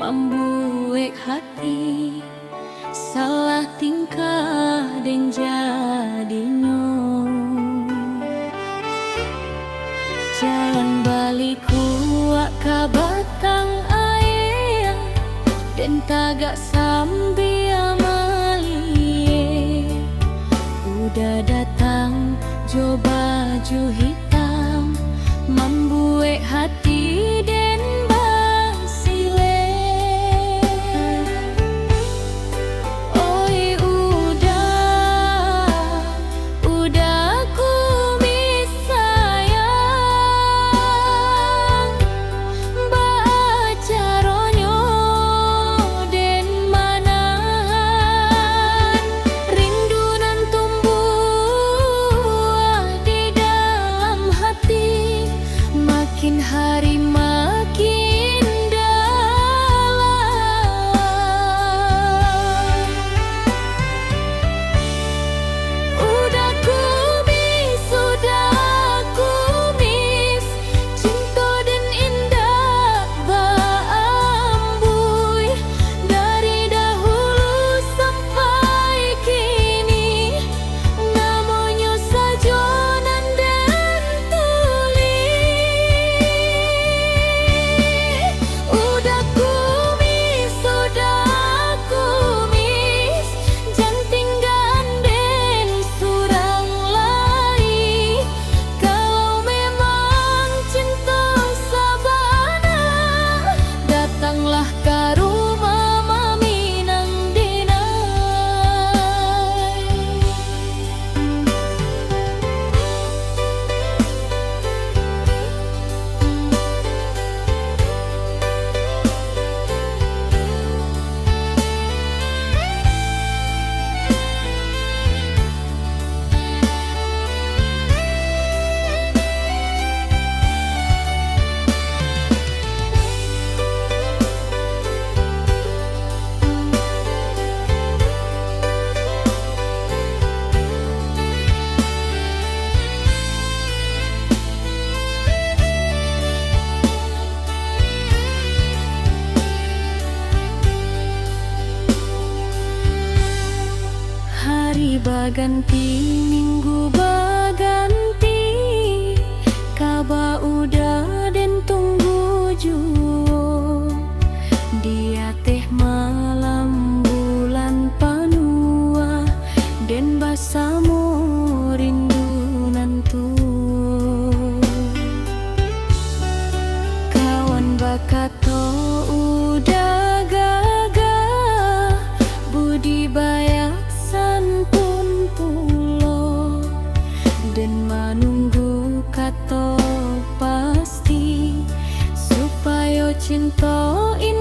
membuat hati salah tingkah dan jadinya jalan balik kuak ka batang air dan tagak sambil amalie udah datang jo baju hitam membuat hati dan basile. Oi udah kumis sayang baca ronyo dan manahan rindu nan tumbuh di dalam hati makin hari makin dalam. Udah kumis cinta dan indah baambui dari dahulu sampai kini namanya sajonan dan tuli. Udah kumis janting ganden surang lai kalau memang cinta sabana datanglah ke rumah mami nang dinai. Hari baganti, minggu baganti, kaba udah dan tunggu juo. Dia teh malam bulan panua dan basamo rindu nantu. Kawan bakato udah gagah budi bayak santun pulo dan menunggu kato pasti supaya cinta ini